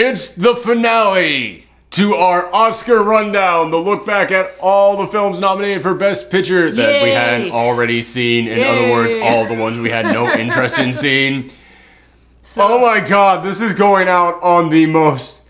It's the finale to our Oscar rundown, the look back at all the films nominated for Best Picture that we hadn't already seen. In other words, all the ones we had no interest in seeing. Oh my god, this is going out on the most...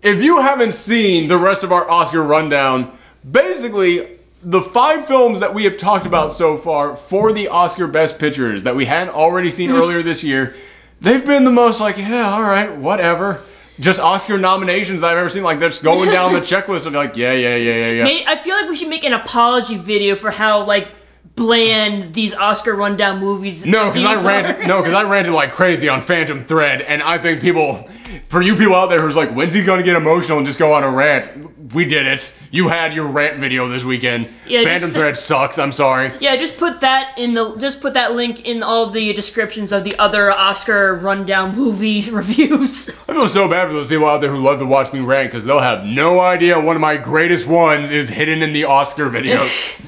If you haven't seen the rest of our Oscar rundown, basically, the 5 films that we have talked about so far for the Oscar Best Pictures that we hadn't already seen earlier this year, they've been the most like, yeah, alright, whatever. Just Oscar nominations I've ever seen, like they're just going down the checklist of like, yeah. I feel like we should make an apology video for how like bland these Oscar rundown movies. No, because I ranted like crazy on Phantom Thread, and I think people, for you people out there who's like, when's he gonna get emotional and just go on a rant? We did it. You had your rant video this weekend. Yeah, Phantom Thread sucks. I'm sorry. Yeah, just put that link in all the descriptions of the other Oscar rundown movies reviews. I feel so bad for those people out there who love to watch me rant because they'll have no idea one of my greatest ones is hidden in the Oscar videos.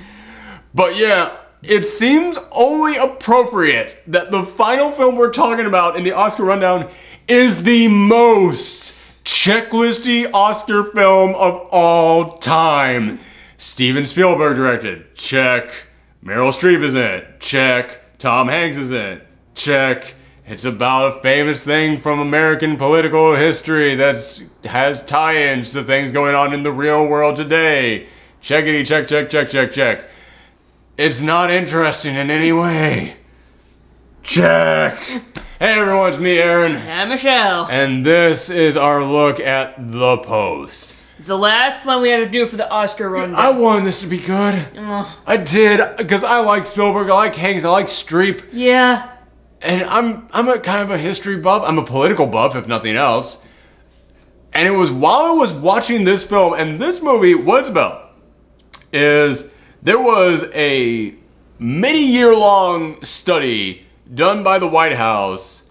But yeah, it seems only appropriate that the final film we're talking about in the Oscar rundown is the most checklisty Oscar film of all time. Steven Spielberg directed, check. Meryl Streep is in it, check. Tom Hanks is in it, check. It's about a famous thing from American political history that has tie-ins to things going on in the real world today. Checkity check. It's not interesting in any way. Check. Hey everyone, it's me, Aaron. And Michelle. And this is our look at The Post. It's the last one we had to do for the Oscar rundown. I wanted this to be good. I did, because I like Spielberg, I like Hanks, I like Streep. Yeah. And I'm a kind of a history buff. I'm a political buff, if nothing else. And it was while I was watching this film, and this movie, what it's about, is there was a many-year-long study done by the White House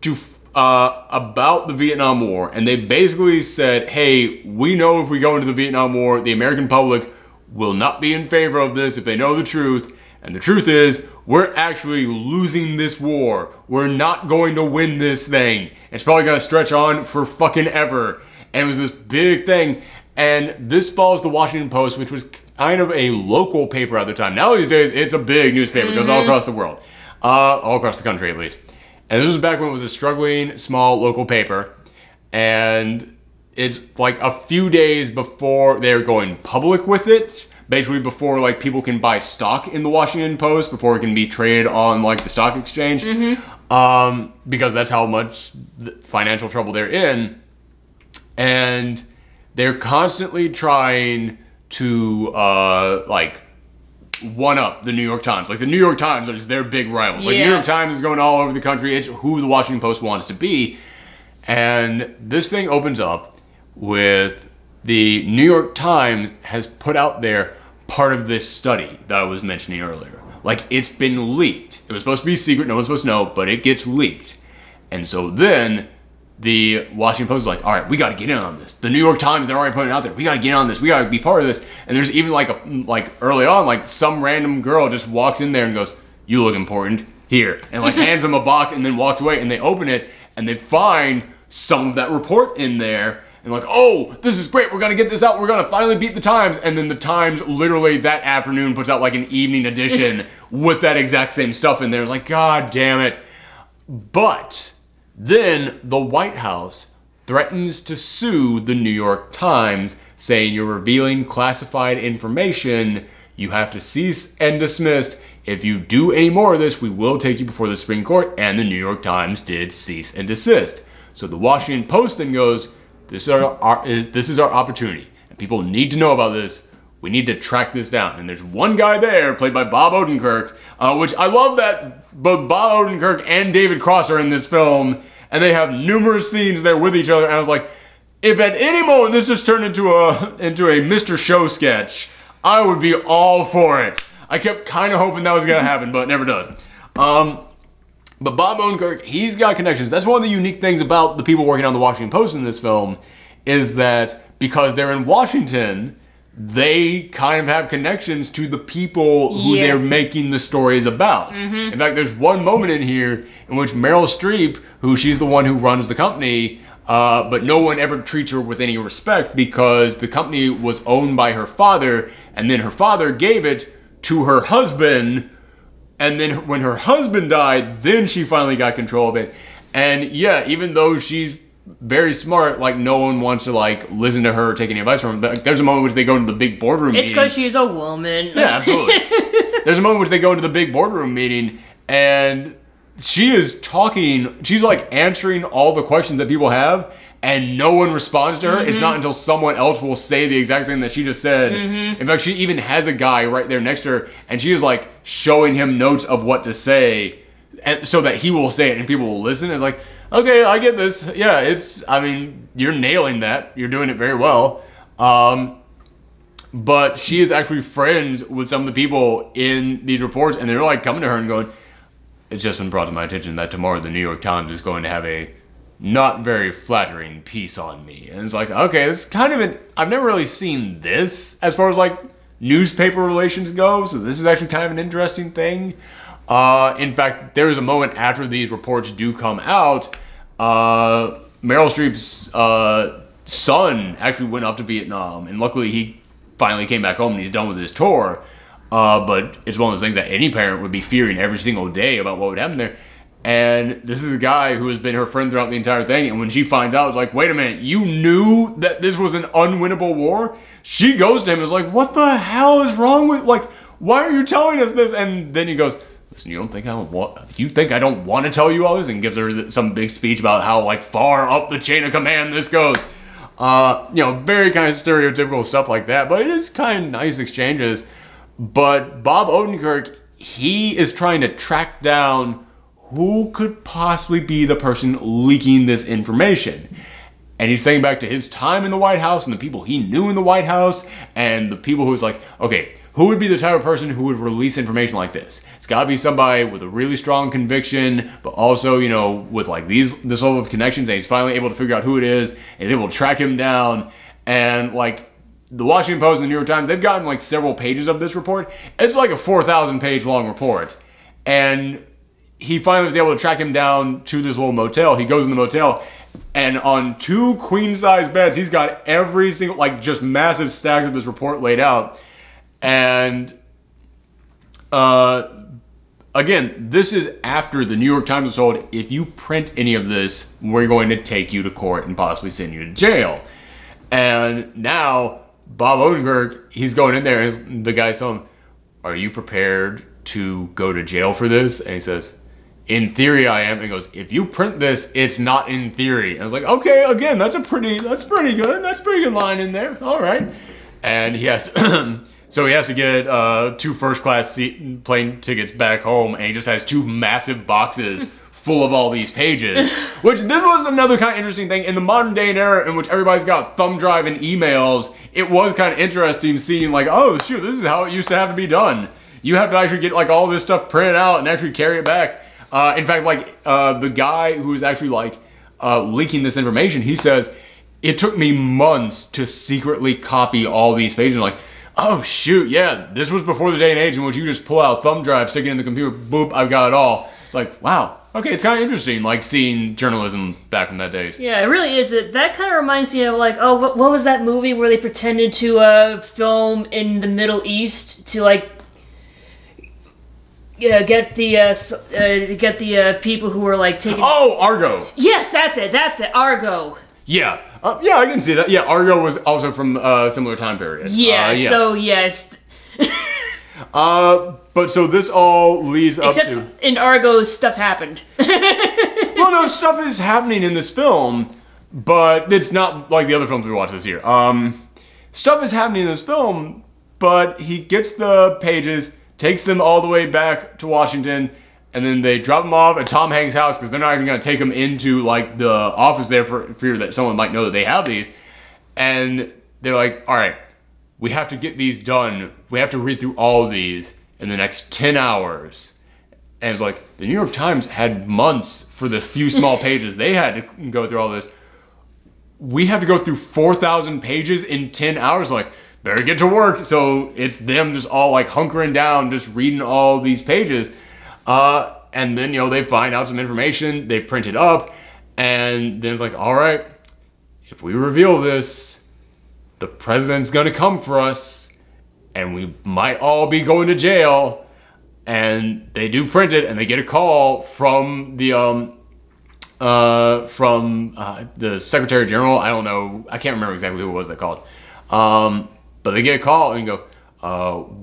to about the Vietnam War, and they basically said, hey, we know if we go into the Vietnam War, the American public will not be in favor of this if they know the truth, and the truth is, we're actually losing this war. We're not going to win this thing. It's probably gonna stretch on for fucking ever. And it was this big thing, and this follows the Washington Post, which was kind of a local paper at the time. Now these days, it's a big newspaper. It goes all across the world. All across the country, at least. And this was back when it was a struggling, small, local paper. And it's like a few days before they're going public with it. Basically before like people can buy stock in the Washington Post, before it can be traded on like the stock exchange. Because that's how much financial trouble they're in. And they're constantly trying to like one-up the New York Times. Like the New York Times are just their big rivals. Like New York Times is going all over the country. It's who the Washington Post wants to be. And this thing opens up with the New York Times has put out there part of this study that I was mentioning earlier. Like it's been leaked. It was supposed to be secret, no one's supposed to know, but it gets leaked. And so then the Washington Post is like, all right, we got to get in on this. The New York Times, they're already putting it out there. We got to get on this. We got to be part of this. And there's even like early on, like some random girl just walks in there and goes, you look important, here. And like hands them a box and then walks away, and they open it and they find some of that report in there. And like, oh, this is great. We're going to get this out. We're going to finally beat the Times. And then the Times literally that afternoon puts out like an evening edition with that exact same stuff in there. Like, God damn it. But then the White House threatens to sue the New York Times, saying you're revealing classified information. You have to cease and desist. If you do any more of this, we will take you before the Supreme Court. And the New York Times did cease and desist. So the Washington Post then goes, this is our opportunity. And people need to know about this. We need to track this down. And there's one guy there, played by Bob Odenkirk, which I love that both Bob Odenkirk and David Cross are in this film, and they have numerous scenes there with each other. And I was like, if at any moment this just turned into a Mr. Show sketch, I would be all for it. I kept kind of hoping that was gonna happen, but it never does. But Bob Odenkirk, he's got connections. That's one of the unique things about the people working on the Washington Post in this film, is that because they're in Washington, they kind of have connections to the people who they're making the stories about. In fact, there's one moment in here in which Meryl Streep, who she's the one who runs the company, but no one ever treats her with any respect because the company was owned by her father, and then her father gave it to her husband, and then when her husband died, then she finally got control of it. And yeah, even though she's very smart, like no one wants to like listen to her or take any advice from her. Like, there's a moment in which they go into the big boardroom meeting. It's because she's a woman. Yeah, absolutely. There's a moment in which they go into the big boardroom meeting and she is talking, she's like answering all the questions that people have and no one responds to her. It's not until someone else will say the exact thing that she just said. In fact, she even has a guy right there next to her and she is like showing him notes of what to say and so that he will say it and people will listen. It's like, okay, I get this. Yeah, I mean, you're nailing that. You're doing it very well. But she is actually friends with some of the people in these reports, and they're like coming to her and going, it's just been brought to my attention that tomorrow the New York Times is going to have a not very flattering piece on me. And it's like, okay, it's kind of I've never really seen this as far as like newspaper relations go, so this is actually kind of an interesting thing. In fact, there is a moment after these reports do come out, Meryl Streep's son actually went up to Vietnam, and luckily he finally came back home and he's done with his tour. But it's one of those things that any parent would be fearing every single day about what would happen there. And this is a guy who has been her friend throughout the entire thing, and when she finds out, it's like, wait a minute, you knew that this was an unwinnable war? She goes to him and is like, what the hell is wrong with, like, why are you telling us this? And then he goes, listen, you think I don't want to tell you all this? And gives her some big speech about how like far up the chain of command this goes. You know, very kind of stereotypical stuff like that, but it is kind of nice exchanges. But Bob Odenkirk, he is trying to track down who could possibly be the person leaking this information. And he's thinking back to his time in the White House and the people he knew in the White House and the people who was like, okay, who would be the type of person who would release information like this? It's gotta be somebody with a really strong conviction, but also, you know, with like this level of connections, and he's finally able to figure out who it is, and he's able to track him down. And like the Washington Post and the New York Times, they've gotten like several pages of this report. It's like a 4,000 page long report. And he finally was able to track him down to this little motel. He goes in the motel, and on 2 queen-size beds, he's got every single, like just massive stacks of this report laid out. And again, this is after the New York Times was told, if you print any of this, we're going to take you to court and possibly send you to jail. And now, Bob Odenkirk, he's going in there, and the guy's telling him, are you prepared to go to jail for this? And he says, in theory I am. And he goes, if you print this, it's not in theory. And I was like, okay, again, that's pretty good. That's a pretty good line in there. All right. And he has to, so he has to get 2 first-class plane tickets back home, and he just has 2 massive boxes full of all these pages. Which, this was another kind of interesting thing. In the modern day and era in which everybody's got thumb drive and emails, it was kind of interesting seeing like, oh shoot, this is how it used to have to be done. You have to actually get like all this stuff printed out and actually carry it back. In fact, like the guy who is actually like leaking this information, he says, it took me months to secretly copy all these pages. Like, oh shoot, yeah, this was before the day and age in which you just pull out a thumb drive, stick it in the computer, boop, I've got it all. It's like, wow, okay, it's kind of interesting, like seeing journalism back in that days. Yeah, it really is. That kind of reminds me of like, oh, what was that movie where they pretended to film in the Middle East to like, get the people who were like taking. Oh, Argo. Yes, that's it, Argo. Yeah, yeah, I can see that. Yeah, Argo was also from a similar time period. Yeah, yeah. So yes. But so this all leads up to... Except in Argo, stuff happened. Well, no, stuff is happening in this film, but it's not like the other films we watched this year. Stuff is happening in this film, but he gets the pages, takes them all the way back to Washington, and then they drop them off at Tom Hanks' house because they're not even going to take them into like the office there for fear that someone might know that they have these. And they're like, all right, we have to get these done. We have to read through all of these in the next 10 hours. And it's like, the New York Times had months for the few small pages they had to go through all this. We have to go through 4,000 pages in 10 hours. Like, better get to work. So it's them just all like hunkering down, just reading all these pages. And then, you know, they find out some information, they print it up, and then it's like, all right, if we reveal this, the president's gonna come for us, and we might all be going to jail. And they do print it, and they get a call from the Secretary General. I don't know, I can't remember exactly who it was that called. But they get a call and go,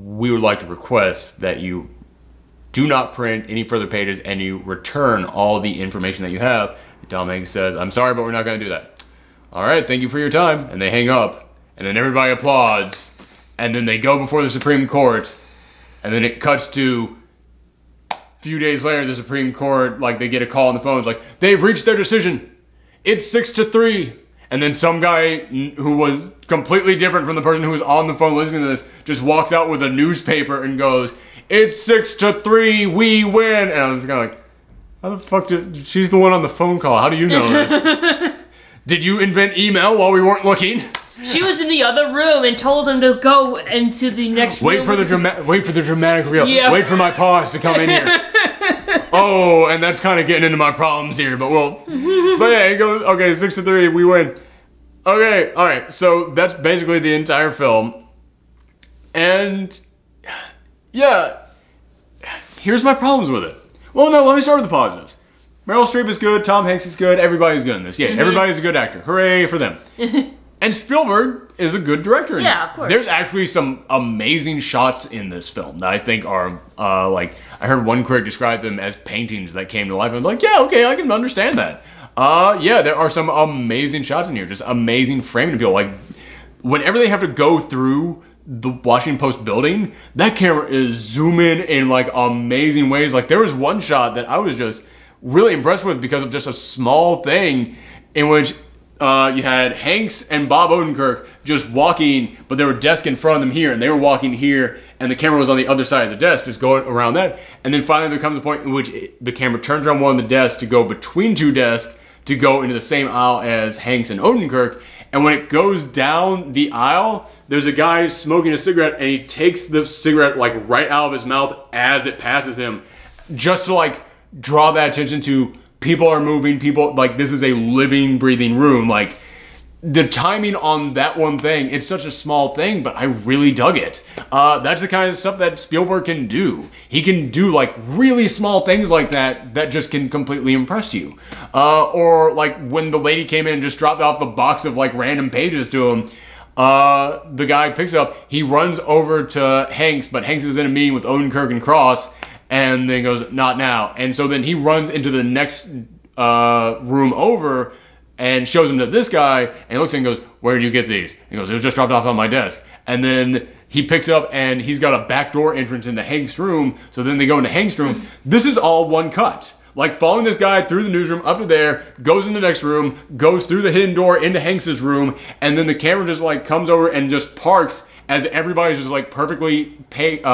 we would like to request that you do not print any further pages and you return all the information that you have. Tom Hanks says, I'm sorry, but we're not going to do that. All right, thank you for your time. And they hang up, and then everybody applauds, and then they go before the Supreme Court, and then it cuts to a few days later, the Supreme Court, like, they get a call on the phone. It's like, they've reached their decision. It's 6-3. And then some guy who was completely different from the person who was on the phone listening to this just walks out with a newspaper and goes, it's 6-3, we win. And I was kind of like, how the fuck did, she's the one on the phone call. How do you know this? Did you invent email while we weren't looking? She was in the other room and told him to go into the next room. Wait for the dramatic reel. Yeah. Wait for my pause to come in here. Oh, and that's kind of getting into my problems here, but yeah, he goes, okay, 6-3, we win. Okay, all right, so that's basically the entire film. And yeah, here's my problems with it. Well, no, let me start with the positives. Meryl Streep is good, Tom Hanks is good, everybody's good in this. Yeah, everybody's a good actor. Hooray for them. And Spielberg is a good director. Yeah, of course. There's actually some amazing shots in this film that I think are, like, I heard one critic describe them as paintings that came to life. I was like, yeah, okay, I can understand that. Yeah, there are some amazing shots in here. Just amazing framing to people. Like, whenever they have to go through the Washington Post building, that camera is zooming in, like, amazing ways. Like, there was one shot that I was just really impressed with because of just a small thing in which you had Hanks and Bob Odenkirk just walking, but there were desks in front of them here, and they were walking here, and the camera was on the other side of the desk, just going around that. And then finally there comes a point in which the camera turns around one of the desks to go between two desks to go into the same aisle as Hanks and Odenkirk. And when it goes down the aisle, there's a guy smoking a cigarette, and he takes the cigarette like right out of his mouth as it passes him, just to like draw that attention to people are moving, people, like, this is a living, breathing room. Like, the timing on that one thing, it's such a small thing, but I really dug it. That's the kind of stuff that Spielberg can do. He can do, like, really small things like that that just can completely impress you. Or, like, when the lady came in and just dropped off the box of, like, random pages to him, the guy picks it up, he runs over to Hanks, but Hanks is in a meeting with Odenkirk and Cross, and then goes, not now. And so then he runs into the next room over and shows him to this guy, and he looks at him and goes, where did you get these? He goes, it was just dropped off on my desk. And then he picks up and he's got a backdoor entrance into Hank's room, so then they go into Hank's room. This is all one cut. Like, following this guy through the newsroom, up to there, goes in the next room, goes through the hidden door into Hanks's room, and then the camera just like comes over and just parks as everybody's just like perfectly placed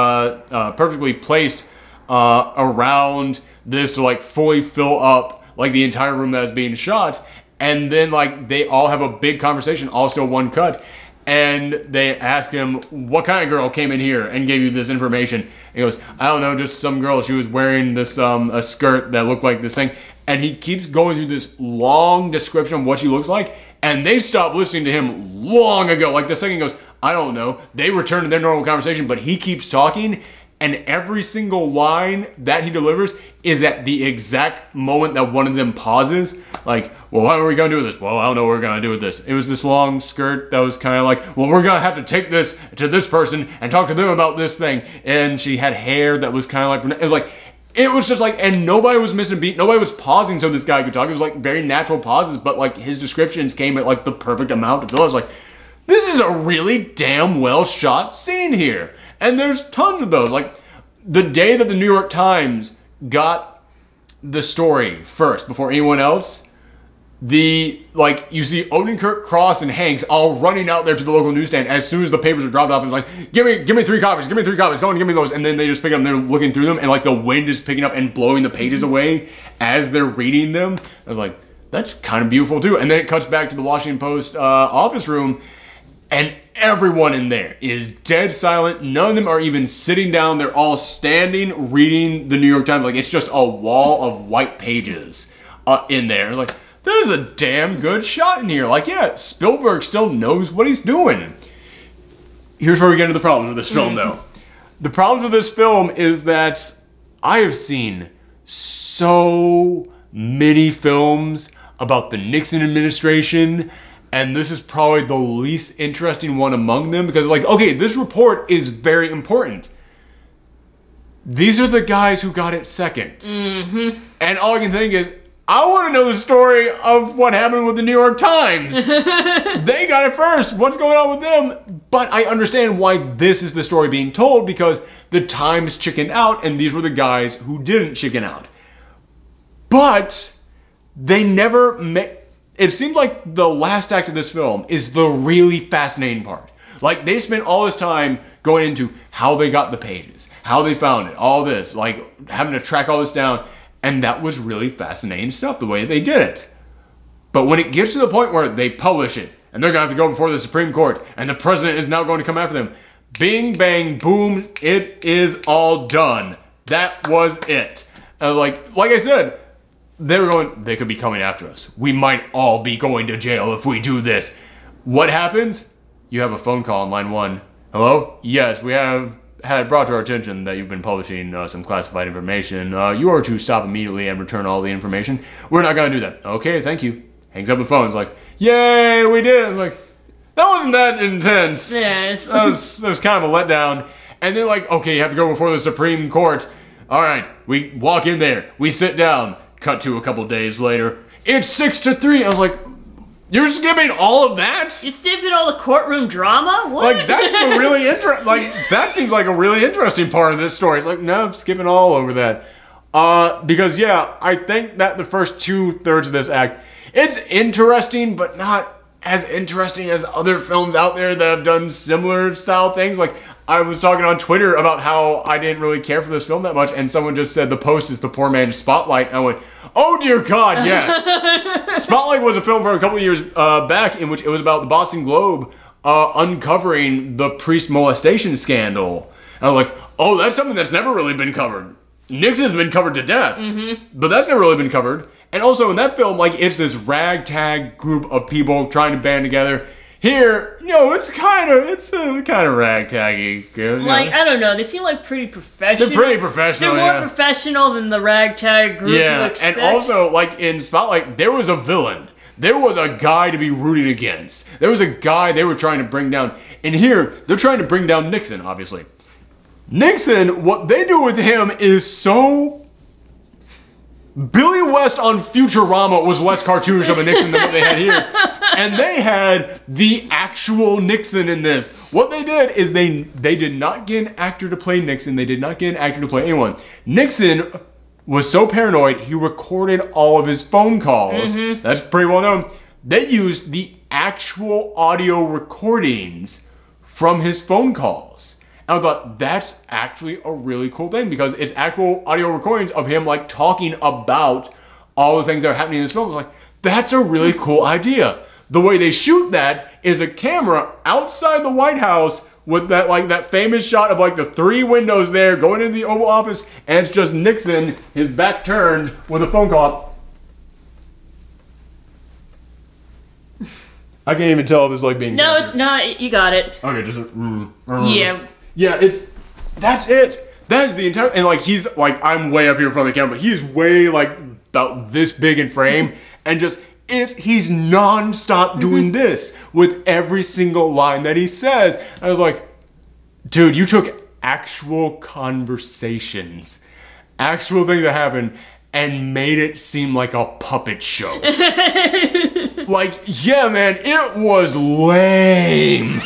around this to like fully fill up like the entire room that is being shot. And then like they all have a big conversation, all still one cut, and they ask him, what kind of girl came in here and gave you this information? He goes, I don't know, just some girl. She was wearing this a skirt that looked like this thing. And he keeps going through this long description of what she looks like, and they stopped listening to him long ago. Like, the second he goes, I don't know, they return to their normal conversation, but he keeps talking. And every single line that he delivers is at the exact moment that one of them pauses. Like, well, what are we going to do with this? Well, I don't know what we're going to do with this. It was this long skirt that was kind of like, well, we're going to have to take this to this person and talk to them about this thing. And she had hair that was kind of like, it was just like, and nobody was missing a beat. Nobody was pausing so this guy could talk. It was like very natural pauses, but like his descriptions came at like the perfect amount to fill. I was like, this is a really damn well shot scene here. And there's tons of those. Like, the day that the New York Times got the story first, before anyone else, you see Odenkirk, Cross, and Hanks all running out there to the local newsstand as soon as the papers are dropped off, and it's like, give me 3 copies, give me 3 copies, go and give me those. And then they just pick up and they're looking through them, and like the wind is picking up and blowing the pages away as they're reading them. I was like, that's kind of beautiful too. And then it cuts back to the Washington Post office room, and everyone in there is dead silent. None of them are even sitting down. They're all standing, reading the New York Times. Like, it's just a wall of white pages in there. Like, there's a damn good shot in here. Like, yeah, Spielberg still knows what he's doing. Here's where we get into the problems with this film, though. The problem with this film is that I have seen so many films about the Nixon administration, and this is probably the least interesting one among them, because, like, okay, this report is very important. These are the guys who got it second. And all I can think is, I want to know the story of what happened with the New York Times. They got it first. What's going on with them? But I understand why this is the story being told, because the Times chickened out, and these were the guys who didn't chicken out. But they never met. It seems like the last act of this film is the really fascinating part. Like, they spent all this time going into how they got the pages, how they found it, all this, like having to track all this down. And that was really fascinating stuff, the way they did it. But when it gets to the point where they publish it, and they're going to have to go before the Supreme Court, and the president is now going to come after them, bing, bang, boom, it is all done. That was it. Like I said, they could be coming after us. We might all be going to jail if we do this. What happens? You have a phone call on line 1. Hello? Yes, we have had brought to our attention that you've been publishing some classified information. You are to stop immediately and return all the information. We're not going to do that. Okay, thank you. Hangs up the phone. It's like, yay, we did it. It's like, that wasn't that intense. Yes. That was kind of a letdown. And then, like, okay, you have to go before the Supreme Court. All right, we walk in there. We sit down. Cut to a couple days later. It's 6-3. I was like, you're skipping all of that? You skipping all the courtroom drama? What? Like, that's the really that seems like a really interesting part of this story. It's like, no, I'm skipping all over that. Because, yeah, I think that the first 2/3 of this act, it's interesting, but not as interesting as other films out there that have done similar style things. Like, I was talking on Twitter about how I didn't really care for this film that much, and someone just said The Post is the poor man's Spotlight, and I went, oh dear God, yes. Spotlight was a film from a couple of years back in which it was about the Boston Globe uncovering the priest molestation scandal. And I was like, oh, that's something that's never really been covered. Nixon's been covered to death, but that's never really been covered. And also in that film, like, it's this ragtag group of people trying to band together. Here, you know, it's kind of ragtaggy. You know? Like, I don't know, they seem like pretty professional. They're pretty professional, They're more professional than the ragtag group you expect. And also, like, in Spotlight, there was a villain. There was a guy to be rooting against. There was a guy they were trying to bring down. And here, they're trying to bring down Nixon, obviously. Nixon, what they do with him is so... Billy West on Futurama was less cartoonish of a Nixon than what they had here. And they had the actual Nixon in this. What they did is they did not get an actor to play Nixon. They did not get an actor to play anyone. Nixon was so paranoid, he recorded all of his phone calls. That's pretty well known. They used the actual audio recordings from his phone calls. And I thought, that's actually a really cool thing, because it's actual audio recordings of him, like, talking about all the things that are happening in this film. I was like, that's a really cool idea. The way they shoot that is a camera outside the White House with that, like, that famous shot of, like, the 3 windows there going into the Oval Office, and it's just Nixon, his back turned, with a phone call. I can't even tell if it's, like, being... No, it's not. You got it. Okay, just... Yeah. Yeah, that's it. That is the entire, and like, he's like, I'm way up here in front of the camera, but he's way like about this big in frame, and just, he's non-stop doing this with every single line that he says. I was like, dude, you took actual conversations, actual things that happened, and made it seem like a puppet show. Like, yeah, man, it was lame.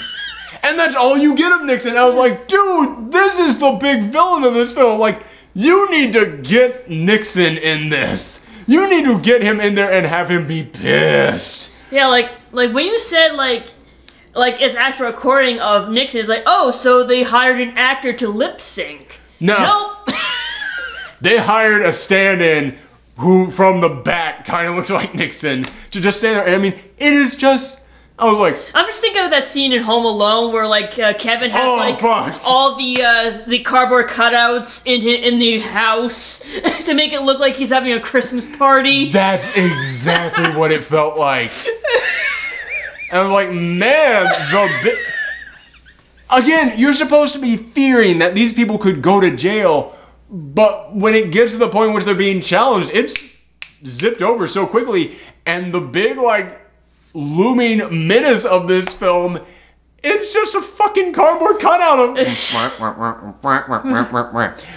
And that's all you get of Nixon. I was like, dude, this is the big villain of this film. Like, you need to get Nixon in this. You need to get him in there and have him be pissed. Yeah, like when you said, like it's actual recording of Nixon, it's like, oh, so they hired an actor to lip sync. No. Nope. They hired a stand-in who, from the back, kind of looks like Nixon, to just stand there. And I mean, it is just... I was like, I'm just thinking of that scene in Home Alone where like Kevin has all the cardboard cutouts in the house to make it look like he's having a Christmas party. That's exactly what it felt like. And I'm like, man, again, you're supposed to be fearing that these people could go to jail, but when it gets to the point in which they're being challenged, it's zipped over so quickly. And the big, like, looming menace of this film, it's just a fucking cardboard cutout of...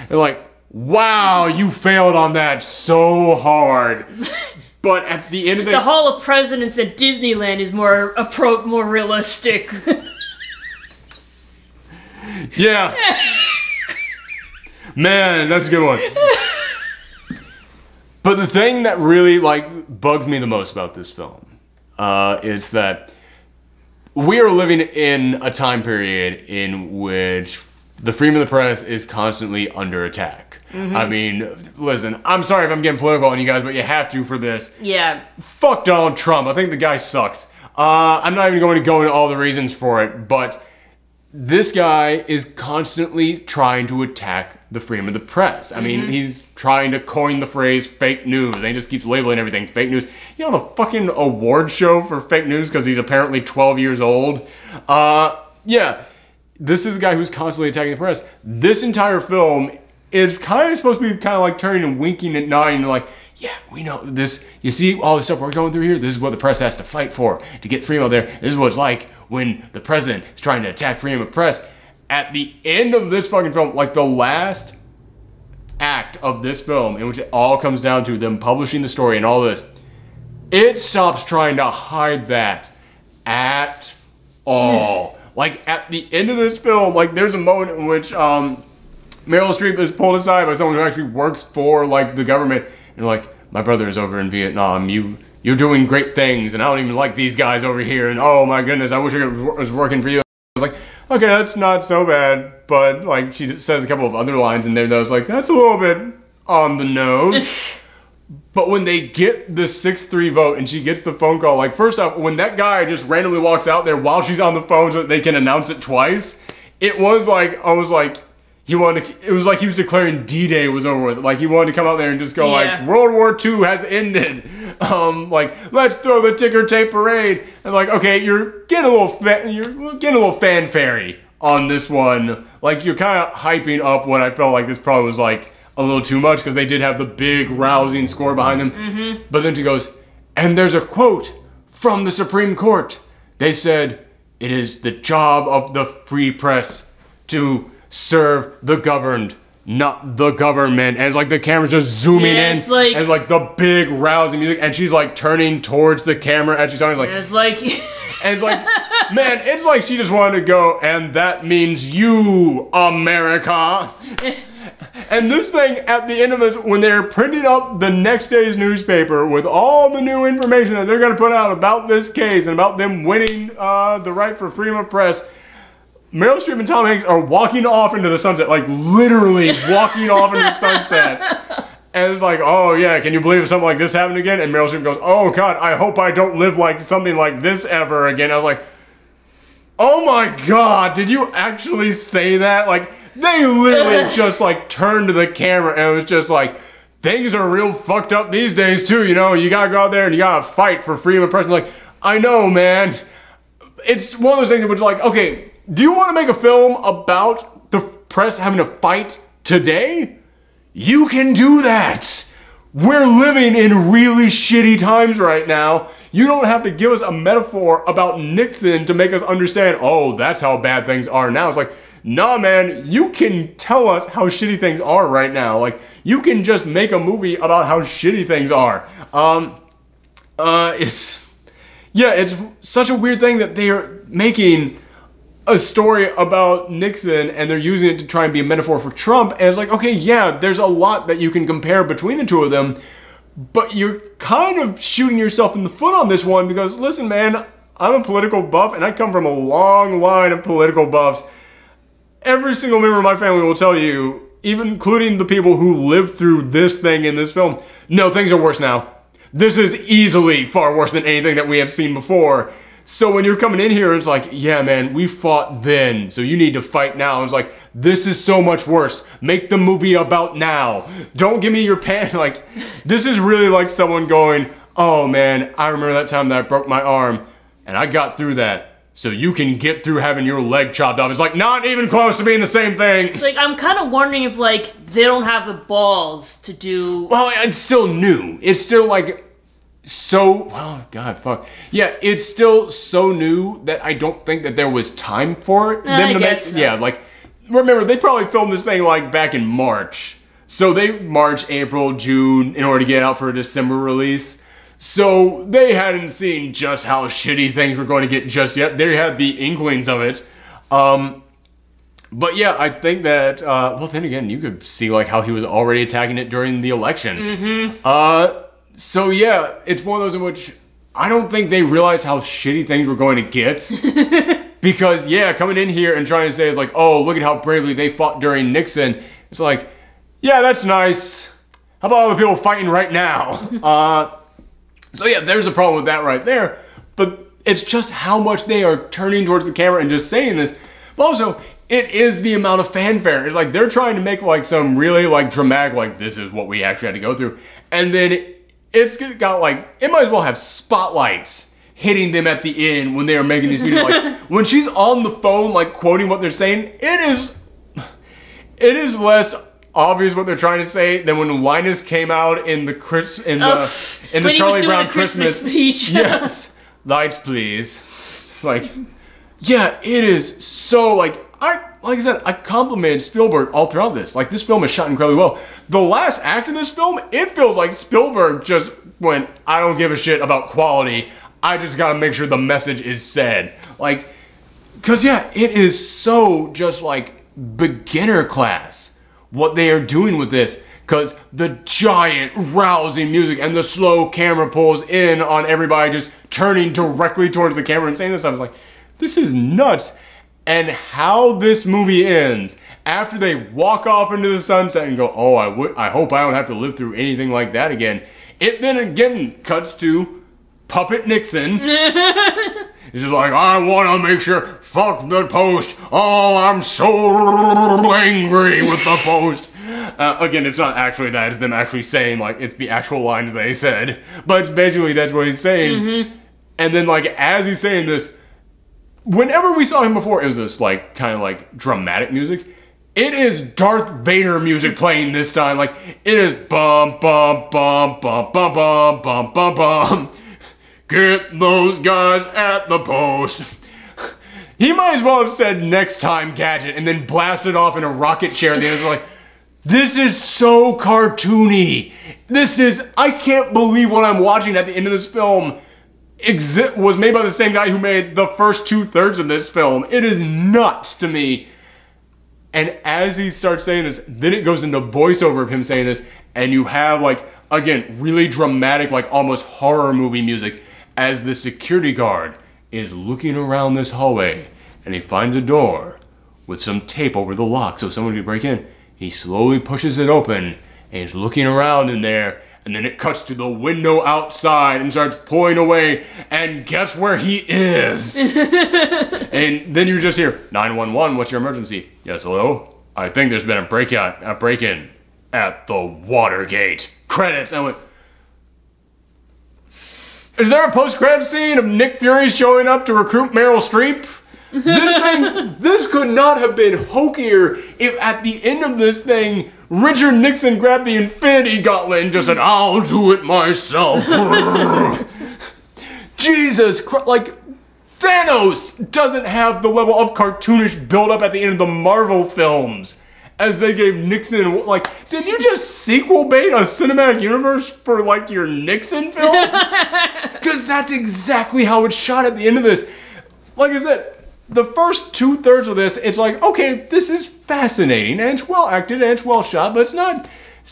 They're like, wow, you failed on that so hard. But at the end of the Hall of Presidents at Disneyland is more realistic. Yeah. Man, that's a good one. But the thing that really, like, bugs me the most about this film is that we are living in a time period in which the freedom of the press is constantly under attack. I mean, listen, I'm sorry if I'm getting political on you guys, but you have to for this. Yeah. Fuck Donald Trump. I think the guy sucks. I'm not even going to go into all the reasons for it, but this guy is constantly trying to attack the freedom of the press. I mean, he's trying to coin the phrase fake news, and he just keeps labeling everything fake news. You know, the fucking award show for fake news because he's apparently 12 years old? Yeah, this is a guy who's constantly attacking the press. This entire film is kind of supposed to be kind of like turning and winking and nodding and like, yeah, we know this. You see all the stuff we're going through here? This is what the press has to fight for to get freedom out there. This is what it's like when the president is trying to attack freedom of press. At the end of this fucking film, like the last act of this film, in which it all comes down to them publishing the story and all this, it stops trying to hide that at all. Like at the end of this film, like there's a moment in which Meryl Streep is pulled aside by someone who actually works for like the government, and like, my brother is over in Vietnam. You're doing great things, and I don't even like these guys over here. And oh my goodness, I wish I was working for you. I was like, okay, that's not so bad. But like, she says a couple of other lines in there that I was like, that's a little bit on the nose. But when they get the 6-3 vote and she gets the phone call, like first off, when that guy just randomly walks out there while she's on the phone so that they can announce it twice, it was like, I was like, it was like he was declaring D-Day was over with. Like he wanted to come out there and just go like, World War II has ended. Like, let's throw the ticker tape parade. And like, okay, you're getting a little fanfare on this one. Like you're kind of hyping up what I felt like this probably was like a little too much because they did have the big rousing score behind them. But then she goes, and there's a quote from the Supreme Court. They said, it is the job of the free press to serve the governed, not the government. And it's like the camera's just zooming in, like, and like the big rousing music, and she's like turning towards the camera as she's talking, like, it's like, and it's like, man, it's like she just wanted to go, and that means you, America. And this thing at the end of this, when they're printing up the next day's newspaper with all the new information that they're going to put out about this case and about them winning the right for freedom of press, Meryl Streep and Tom Hanks are walking off into the sunset, like literally walking off into the sunset. And it's like, oh yeah, can you believe something like this happened again? And Meryl Streep goes, oh God, I hope I don't live like something like this ever again. I was like, oh my God, did you actually say that? Like, they literally just like turned to the camera and it was just like, things are real fucked up these days too, you know? You gotta go out there and you gotta fight for freedom of press. Like, I know, man. It's one of those things that was like, okay, do you want to make a film about the press having to fight today? You can do that. We're living in really shitty times right now. You don't have to give us a metaphor about Nixon to make us understand, oh, that's how bad things are now. It's like, nah, man, you can tell us how shitty things are right now. Like, you can just make a movie about how shitty things are. It's such a weird thing that they are making a story about Nixon and they're using it to try and be a metaphor for Trump. And it's like, okay, yeah, there's a lot that you can compare between the two of them, but you're kind of shooting yourself in the foot on this one because, listen, man, I'm a political buff and I come from a long line of political buffs. Every single member of my family will tell you, even including the people who lived through this thing in this film, no, things are worse now. This is easily far worse than anything that we have seen before. So when you're coming in here, it's like, yeah, man, we fought then, so you need to fight now. It's like, this is so much worse. Make the movie about now. Don't give me your pan. Like, this is really like someone going, oh man, I remember that time that I broke my arm, and I got through that. So you can get through having your leg chopped off. It's like, not even close to being the same thing. It's like, I'm kind of wondering if, like, they don't have the balls to do... Well, it's still new. It's still, like, so... Oh, God, fuck. Yeah, it's still so new that I don't think that there was time for it. I guess so. Yeah, like, remember, they probably filmed this thing, like, back in March. So they March, April, June, in order to get out for a December release. So they hadn't seen just how shitty things were going to get just yet. They had the inklings of it. But yeah, I think that, well, then again, you could see like how he was already attacking it during the election. Mm-hmm. So yeah, it's one of those in which I don't think they realized how shitty things were going to get. Because yeah, coming in here and trying to say it's like, oh, look at how bravely they fought during Nixon. It's like, yeah, that's nice. How about all the people fighting right now? So yeah, there's a problem with that right there, but it's just how much they are turning towards the camera and just saying this. But also, it is the amount of fanfare. It's like they're trying to make like some really like dramatic, like this is what we actually had to go through. And then it's got like, it might as well have spotlights hitting them at the end when they are making these videos. Like when she's on the phone, like quoting what they're saying, it is less obvious what they're trying to say than when Linus came out in the Charlie Brown Christmas speech. Yes, lights please. Like, yeah, it is so like I said, I complimented Spielberg all throughout this. Like, this film is shot incredibly well. The last act of this film, it feels like Spielberg just went, I don't give a shit about quality. I just gotta make sure the message is said. Like, cause yeah, it is so just like beginner class what they are doing with this, because the giant rousing music and the slow camera pulls in on everybody just turning directly towards the camera and saying this. I was like, this is nuts. And how this movie ends after they walk off into the sunset and go, oh, I hope I don't have to live through anything like that again. It then again cuts to Puppet Nixon. He's just like, I want to make sure, fuck the Post. Oh, I'm so angry with the Post. Again, it's not actually that. It's them actually saying, like, it's the actual lines they said. But it's basically, that's what he's saying. Mm-hmm. And then, like, as he's saying this, whenever we saw him before, it was this, like, kind of, like, dramatic music. It is Darth Vader music playing this time. Like, it is bum, bum, bum, bum, bum, bum, bum, bum, bum. Get those guys at the Post. He might as well have said next time gadget and then blasted off in a rocket chair at the end. It's like, this is so cartoony. This is, I can't believe what I'm watching at the end of this film was made by the same guy who made the first 2/3 of this film. It is nuts to me. And as he starts saying this, then it goes into voiceover of him saying this, and you have like, again, really dramatic, like almost horror movie music as the security guard is looking around this hallway and he finds a door with some tape over the lock so someone can break in. He slowly pushes it open and he's looking around in there, and then it cuts to the window outside and starts pulling away, and guess where he is? And then you just hear, 911, what's your emergency? Yes, hello? I think there's been a break-in at the Watergate. Credits. I went, is there a post-credit scene of Nick Fury showing up to recruit Meryl Streep? This could not have been hokier if at the end of this thing, Richard Nixon grabbed the Infinity Gauntlet and just said, I'll do it myself. Jesus Christ, like, Thanos doesn't have the level of cartoonish build-up at the end of the Marvel films as they gave Nixon. Like, did you just sequel bait a cinematic universe for, like, your Nixon films? Because that's exactly how it's shot at the end of this. Like I said, the first 2/3 of this, it's like, okay, this is fascinating, and it's well acted, and it's well shot, but it's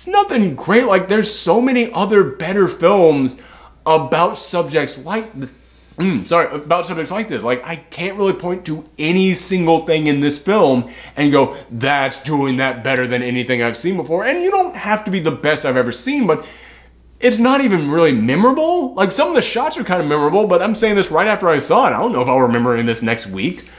nothing great. Like, there's so many other better films about subjects like about subjects like this. Like, I can't really point to any single thing in this film and go, that's doing that better than anything I've seen before. And you don't have to be the best I've ever seen, but it's not even really memorable. Like, some of the shots are kind of memorable, but I'm saying this right after I saw it. I don't know if I'll remember this next week.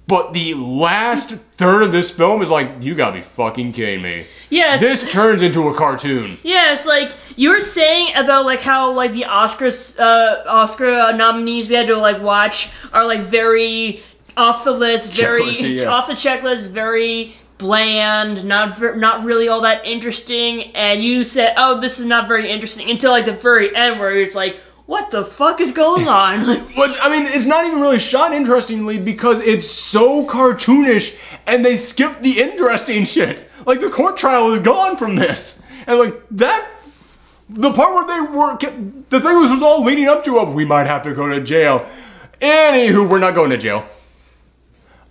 But the last third of this film is like, you gotta be fucking kidding me. Yes. This turns into a cartoon. Yes, like, you were saying about, like, how, like, the Oscar nominees we had to, like, watch are, like, very off the list, very off the checklist, very bland, not really all that interesting. And you said, oh, this is not very interesting, until, like, the very end where it's like, what the fuck is going on? Which, I mean, it's not even really shot interestingly because it's so cartoonish and they skipped the interesting shit. Like, the court trial is gone from this. And, like, the part where they were, the thing was all leading up to we might have to go to jail. Anywho, we're not going to jail.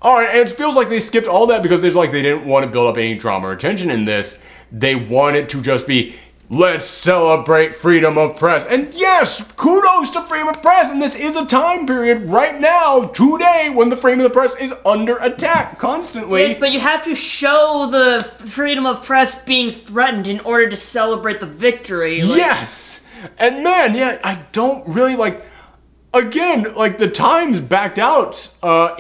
Alright, and it feels like they skipped all that because they didn't want to build up any drama or tension in this. They wanted to just be, let's celebrate freedom of press. And yes, kudos to freedom of press. And this is a time period right now, today, when the freedom of the press is under attack constantly. Yes, but you have to show the freedom of press being threatened in order to celebrate the victory. Like, yes. And man, yeah, I don't really like... Again, like, the Times backed out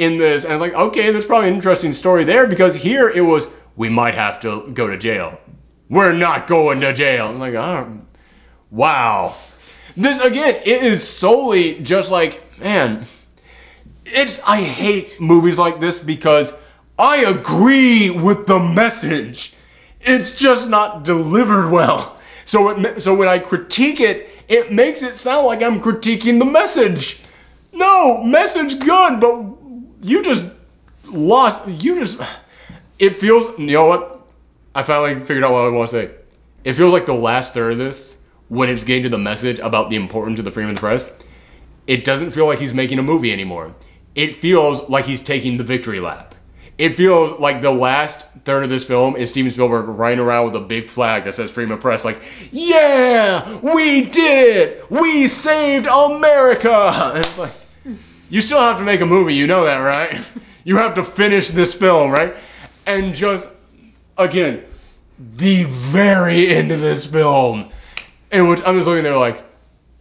in this. And it's like, okay, there's probably an interesting story there. Because here it was, we might have to go to jail. We're not going to jail. I'm like, oh, wow. This, again, it is solely just like, man, I hate movies like this because I agree with the message. It's just not delivered well. So when I critique it, it makes it sound like I'm critiquing the message. No, message good, but you just lost, it feels, you know what? I finally figured out what I want to say. It feels like the last third of this, when it's getting to the message about the importance of the freedom of the press, it doesn't feel like he's making a movie anymore. It feels like he's taking the victory lap. It feels like the last third of this film is Steven Spielberg riding around with a big flag that says freedom of press, like, yeah, we did it! We saved America! And it's like, you still have to make a movie, you know that, right? You have to finish this film, right? And just... Again, the very end of this film, in which I'm just looking there like,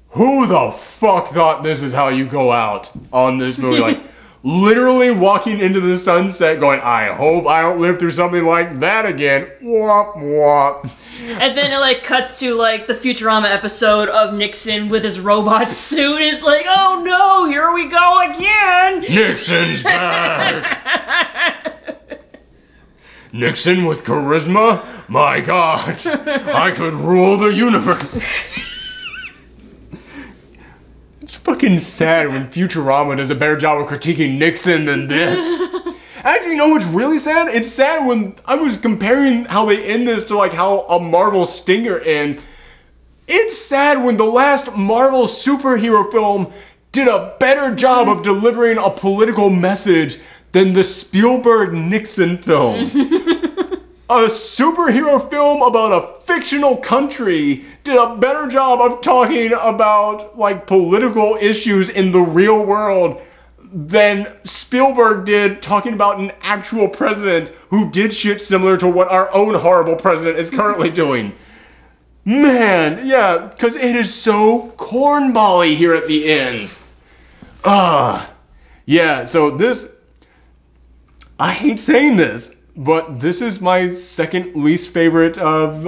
who the fuck thought this is how you go out on this movie? Like, literally walking into the sunset going, I hope I don't live through something like that again. Womp womp. And then it, like, cuts to, like, the Futurama episode of Nixon with his robot suit. It's like, oh no, here we go again. Nixon's back. Nixon with charisma? My God, I could rule the universe. It's fucking sad when Futurama does a better job of critiquing Nixon than this. Actually, you know what's really sad? It's sad when I was comparing how they end this to like how a Marvel Stinger ends. It's sad when the last Marvel superhero film did a better job of delivering a political message than the Spielberg-Nixon film. A superhero film about a fictional country did a better job of talking about, like, political issues in the real world than Spielberg did talking about an actual president who did shit similar to what our own horrible president is currently doing. Man, yeah, because it is so cornbally here at the end. Yeah, so this... I hate saying this, but this is my second least favorite of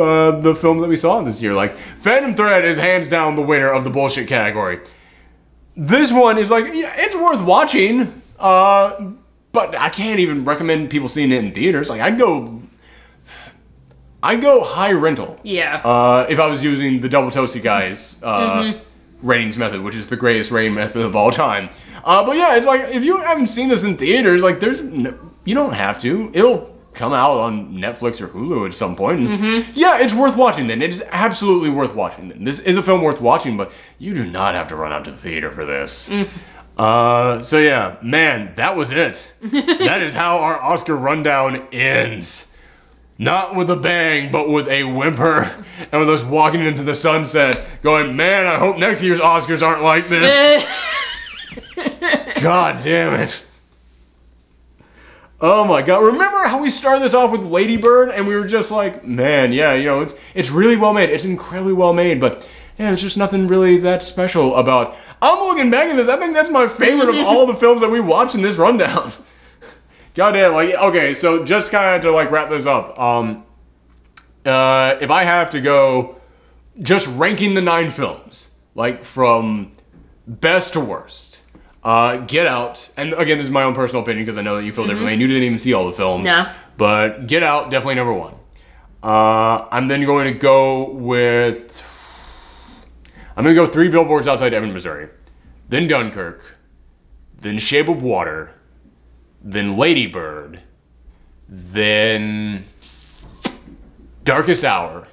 the films that we saw this year. Like, Phantom Thread is hands down the winner of the bullshit category. This one is like, yeah, it's worth watching, but I can't even recommend people seeing it in theaters. Like, I'd go high rental. Yeah. If I was using the Double Toasty Guys ratings method, which is the greatest rating method of all time. But yeah, it's like, if you haven't seen this in theaters, like, you don't have to. It'll come out on Netflix or Hulu at some point. And yeah, it's worth watching then. It is absolutely worth watching then. This is a film worth watching, but you do not have to run out to the theater for this. So yeah, man, that was it. That is how our Oscar rundown ends. Not with a bang, but with a whimper. And with us walking into the sunset, going, man, I hope next year's Oscars aren't like this. God damn it. Oh my god, remember how we started this off with Lady Bird and we were just like, man, yeah, you know, it's really well made. It's incredibly well made, but yeah, there's just nothing really that special about. I'm looking back at this, I think that's my favorite of all the films that we watched in this rundown. Goddamn, like, okay, so just kind of to like wrap this up, if I have to go just ranking the 9 films, like from best to worst, Get Out, and again, this is my own personal opinion because I know that you feel differently, and you didn't even see all the films. No. But Get Out, definitely number 1. I'm then going to go with, I'm going to go 3 Billboards Outside Ebbing, Missouri, then Dunkirk, then Shape of Water, then Lady Bird, then Darkest Hour,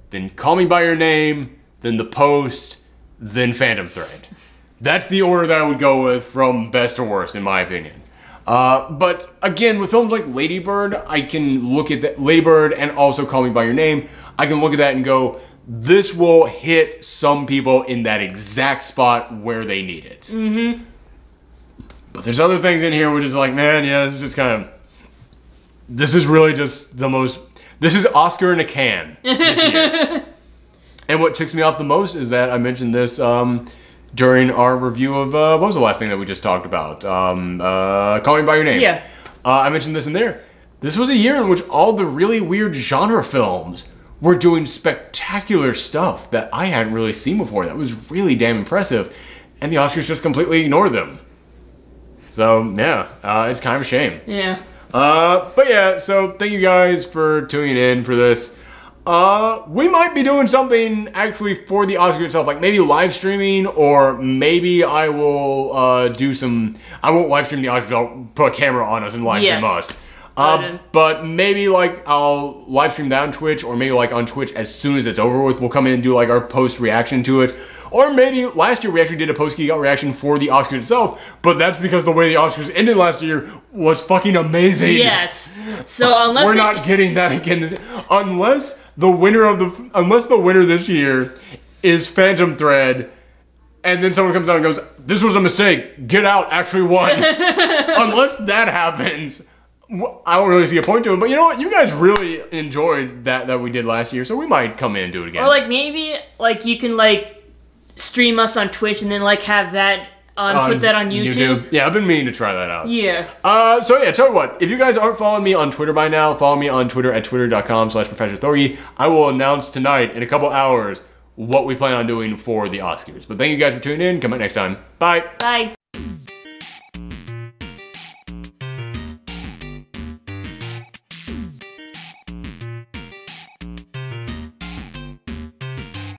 then Call Me By Your Name, then The Post, then Phantom Thread. That's the order that I would go with from best to worst, in my opinion. But again, with films like Lady Bird, I can look at that, Lady Bird and also Call Me By Your Name, I can look at that and go, this will hit some people in that exact spot where they need it. Mm-hmm. But there's other things in here which is like, man, yeah, this is just kind of, this is really just the most, this is Oscar in a can this year. And what ticks me off the most is that I mentioned this during our review of, what was the last thing that we just talked about? Call Me By Your Name. Yeah. I mentioned this in there. This was a year in which all the really weird genre films were doing spectacular stuff that I hadn't really seen before. That was really damn impressive. And the Oscars just completely ignored them. So, yeah, it's kind of a shame. Yeah. But yeah, so thank you guys for tuning in for this. We might be doing something actually for the Oscars itself, like maybe live streaming, or maybe I will do some, I won't live stream the Oscars, I'll put a camera on us and live stream us. But maybe like I'll live stream that on Twitch, or maybe like on Twitch as soon as it's over with, we'll come in and do like our post reaction to it. Or maybe last year we actually did a post-geek out reaction for the Oscars itself, but that's because the way the Oscars ended last year was fucking amazing. Yes. So unless we're not getting that again unless the winner this year is Phantom Thread, and then someone comes out and goes, this was a mistake, Get Out actually won. Unless that happens, I don't really see a point to it. But you know what? You guys really enjoyed that we did last year, so we might come in and do it again. Or like maybe like you can like stream us on Twitch and then like have that put that on YouTube. Yeah, I've been meaning to try that out. Yeah. So yeah, tell you what, if you guys aren't following me on Twitter by now, follow me on Twitter at twitter.com/ProfessorThorgy. I will announce tonight in a couple hours what we plan on doing for the Oscars. But thank you guys for tuning in. Come back next time. Bye. Bye.